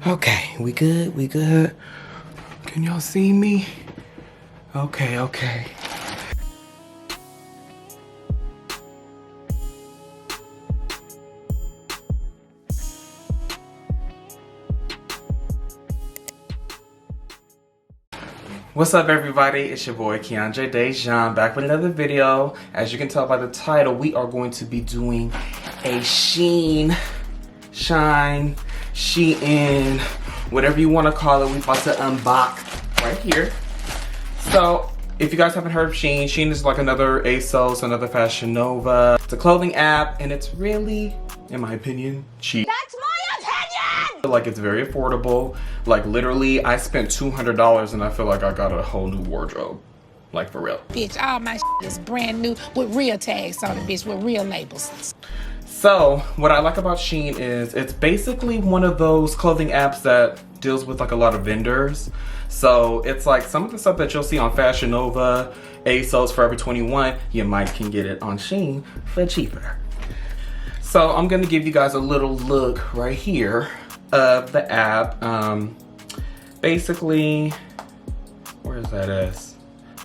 Okay, we good? We good? Can y'all see me? Okay, okay. What's up, everybody? It's your boy Keondré Déjawn, back with another video. As you can tell by the title, we are going to be doing a Shein, whatever you want to call it. We about to unbox right here. So, if you guys haven't heard of Shein, Shein is like another ASOS, another Fashion Nova. It's a clothing app, and it's really, in my opinion, cheap. That's my opinion! Like, it's very affordable. Like, literally, I spent $200 and I feel like I got a whole new wardrobe. Like, for real. Bitch, all my shit is brand new with real tags on it, bitch, with real labels. So, what I like about Shein is it's basically one of those clothing apps that deals with like a lot of vendors. So, it's like some of the stuff that you'll see on Fashion Nova, ASOS, Forever 21, you might can get it on Shein for cheaper. So, I'm gonna give you guys a little look right here of the app. Basically, where's that S?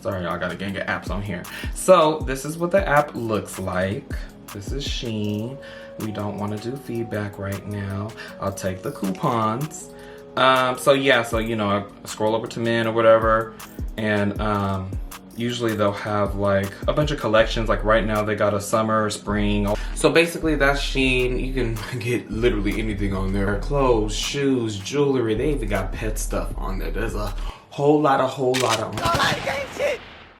Sorry, I got a gang of apps on here. So this is what the app looks like. This is Shein. We don't want to do feedback right now. I'll take the coupons. So yeah, so you know, I scroll over to men or whatever, and usually they'll have like a bunch of collections. Like right now they got a summer, spring. So basically that's Shein. You can get literally anything on there. Clothes, shoes, jewelry. They even got pet stuff on there. There's a whole lot of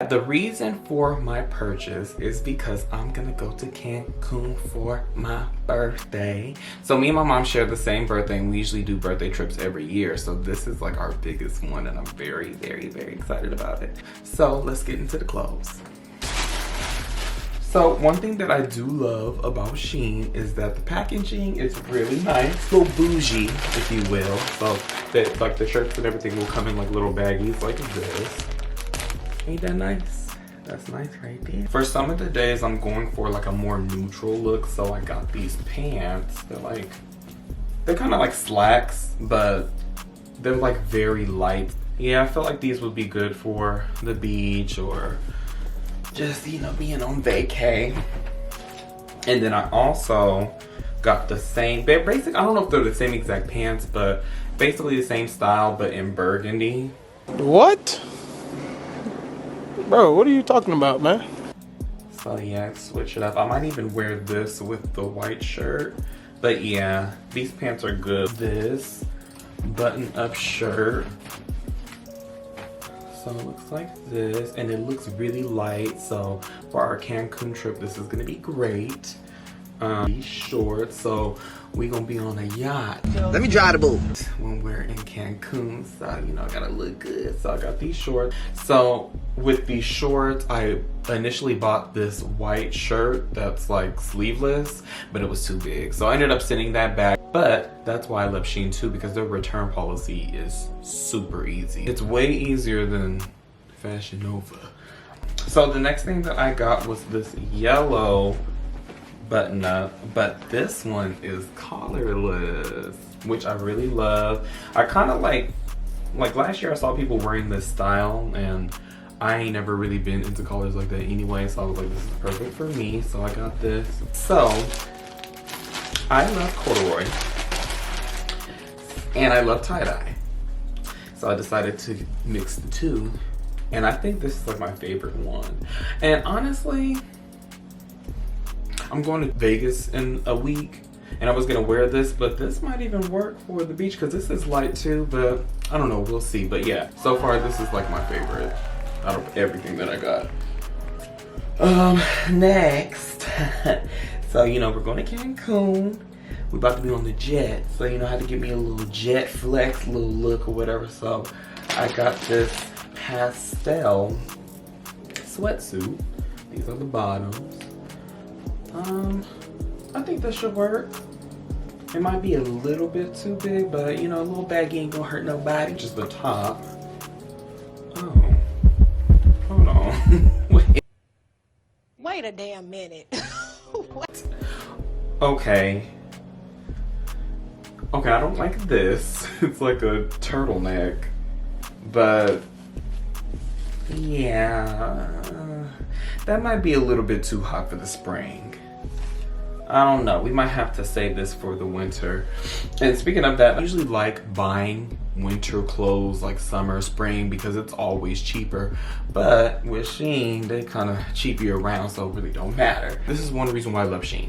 The reason for my purchase is because I'm gonna go to Cancun for my birthday. So me and my mom share the same birthday, and we usually do birthday trips every year. So this is like our biggest one, and I'm very, very, very excited about it. So let's get into the clothes. So one thing that I do love about Shein is that the packaging is really nice, a little bougie, if you will. So that like the shirts and everything will come in like little baggies like this. Ain't that nice? That's nice right there. For some of the days, I'm going for like a more neutral look, so I got these pants. They're kind of like slacks, but they're like very light. Yeah, I feel like these would be good for the beach or just, you know, being on vacay. And then I also got the same, basically, I don't know if they're the same exact pants, but basically the same style, but in burgundy. What? Bro, what are you talking about, man? So yeah, switch it up. I might even wear this with the white shirt. But yeah, these pants are good. This button-up shirt. So it looks like this, and it looks really light. So for our Cancun trip, this is gonna be great. These shorts, so we gonna be on a yacht. Let me dry the boot. When we're in Cancun, so you know, I gotta look good. So I got these shorts. So with these shorts, I initially bought this white shirt that's like sleeveless, but it was too big. So I ended up sending that back. But that's why I love Shein too, because their return policy is super easy. It's way easier than Fashion Nova. So the next thing that I got was this yellow button up, but this one is collarless, which I really love. I kind of like last year I saw people wearing this style, and I ain't never really been into collars like that anyway, so I was like, this is perfect for me, so I got this. So I love corduroy and I love tie-dye, so I decided to mix the two, and I think this is like my favorite one. And honestly, I'm going to Vegas in a week, and I was gonna wear this, but this might even work for the beach because this is light too, but I don't know, we'll see. But yeah, so far this is like my favorite out of everything that I got. Next, so you know, we're going to Cancun. We're about to be on the jet, so you know, I had to give me a little jet flex, little look or whatever. So I got this pastel sweatsuit. These are the bottoms. I think this should work. It might be a little bit too big, but you know, a little baggy ain't gonna hurt nobody. Just the top. Oh, hold on. Wait a damn minute. What? Okay. Okay, I don't like this. It's like a turtleneck, but yeah, that might be a little bit too hot for the spring. I don't know. We might have to save this for the winter. And speaking of that, I usually like buying winter clothes like summer, spring, because it's always cheaper. But with Shein, they kind of cheap you around, so it really don't matter. This is one reason why I love Shein.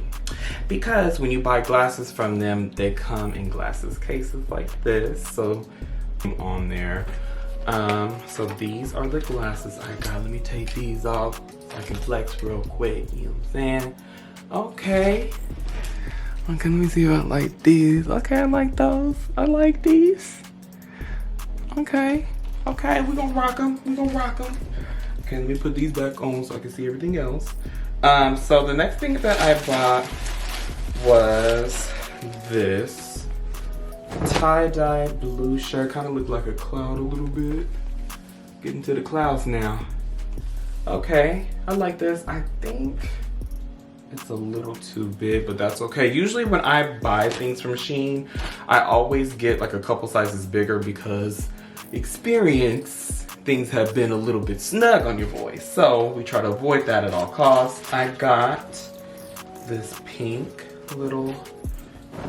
Because when you buy glasses from them, they come in glasses cases like this. So on there. So these are the glasses I got. Let me take these off so I can flex real quick. You know what I'm saying? Okay, let me see if I like these. Okay, I like those. I like these. Okay, we're gonna rock them. Okay, let me put these back on so I can see everything else. So the next thing that I bought was this tie-dye blue shirt. Kind of looked like a cloud a little bit. Getting to the clouds now. Okay, I like this. I think it's a little too big, but that's okay. Usually when I buy things from Shein, I always get like a couple sizes bigger because experience, things have been a little bit snug on your voice. So we try to avoid that at all costs. I got this pink little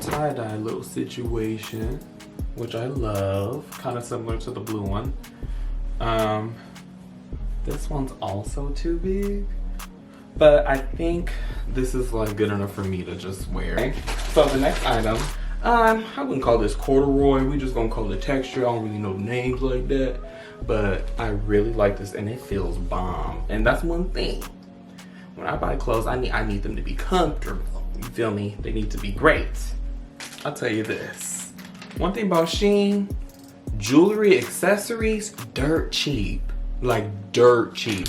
tie-dye little situation, which I love. Kind of similar to the blue one. This one's also too big, but I think this is like good enough for me to just wear. Okay. So the next item, I wouldn't call this corduroy. We just gonna call it texture. I don't really know names like that, but I really like this and it feels bomb. And that's one thing. When I buy clothes, I need them to be comfortable. You feel me? They need to be great. I'll tell you this. One thing about Shein, jewelry, accessories, dirt cheap. Like dirt cheap.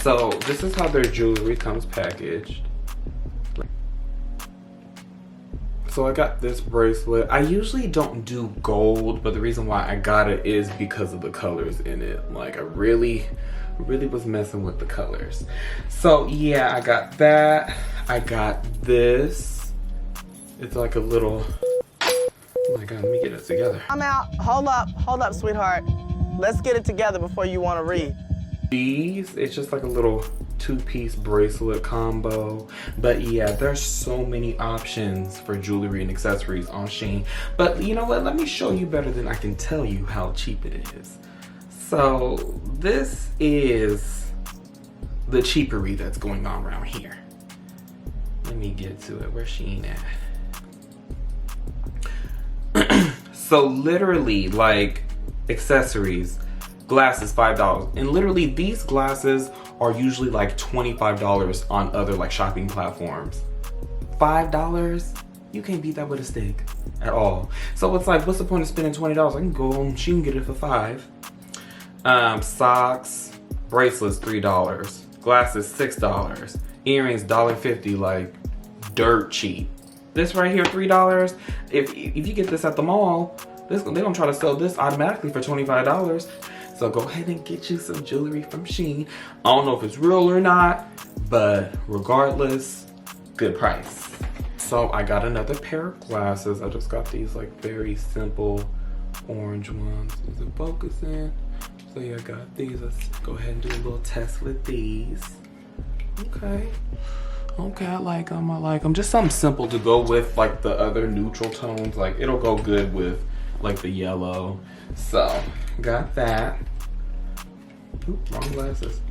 So this is how their jewelry comes packaged. So I got this bracelet. I usually don't do gold, but the reason why I got it is because of the colors in it. Like I really was messing with the colors. So yeah, I got that. I got this. It's like a little, oh my God, let me get it together. I'm out. Hold up, sweetheart. Let's get it together before you want to read. These, it's just like a little two-piece bracelet combo. But yeah, there's so many options for jewelry and accessories on Shein. But you know what? Let me show you better than I can tell you how cheap it is. So this is the cheapery that's going on around here. Let me get to it. Where's Shein at? So literally, like, accessories, glasses, $5. And literally these glasses are usually like $25 on other like shopping platforms. $5? You can't beat that with a stick at all. So it's like, what's the point of spending $20? I can go on Shein and get it for $5. Socks, bracelets, $3. Glasses, $6. Earrings, $1.50, like dirt cheap. This right here, $3. If you get this at the mall, they're gonna try to sell this automatically for $25. So go ahead and get you some jewelry from Shein. I don't know if it's real or not, but regardless, good price. So I got another pair of glasses. I just got these like very simple orange ones. Is it focusing? So yeah, I got these. Let's go ahead and do a little test with these. Okay, I like them. Just something simple to go with like the other neutral tones. Like it'll go good with like the yellow. So got that. Oop, wrong glasses.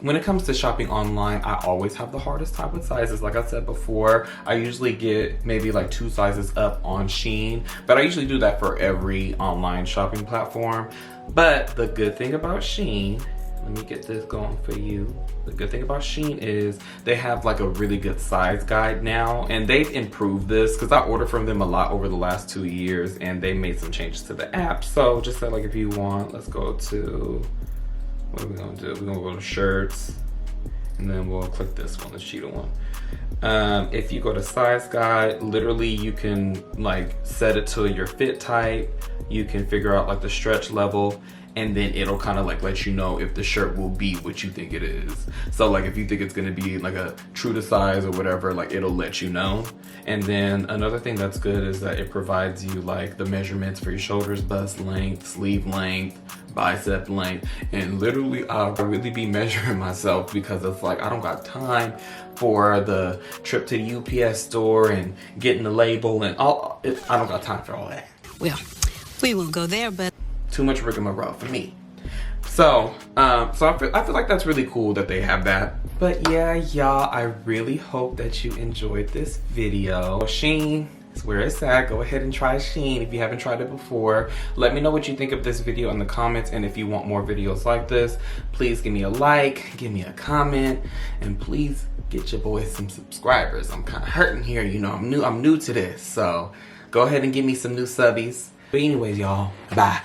When it comes to shopping online, I always have the hardest time with sizes. Like I said before, I usually get maybe like 2 sizes up on Shein, but I usually do that for every online shopping platform. But the good thing about Shein, let me get this going for you. The good thing about Shein is they have like a really good size guide now, and they've improved this because I ordered from them a lot over the last 2 years, and they made some changes to the app. So just say like if you want, let's go to, what are we gonna do? We're gonna go to shirts, and then we'll click this one, the cheetah one. If you go to size guide, literally you can like set it to your fit type. You can figure out like the stretch level, and then it'll kind of like let you know if the shirt will be what you think it is. So like if you think it's gonna be like a true to size or whatever, like it'll let you know. And then another thing that's good is that it provides you like the measurements for your shoulders, bust length, sleeve length, bicep length, and literally I'll really be measuring myself because it's like I don't got time for the trip to the UPS store and getting the label and all. I don't got time for all that. Well, we won't go there, but too much rigmarole for me. So I feel like that's really cool that they have that. But yeah, y'all, I really hope that you enjoyed this video. Shein is where it's at. Go ahead and try Shein if you haven't tried it before. Let me know what you think of this video in the comments, and if you want more videos like this, please give me a like, give me a comment, and please get your boys some subscribers. I'm kind of hurting here, you know, I'm new to this, so go ahead and give me some new subbies. But anyways, y'all, bye.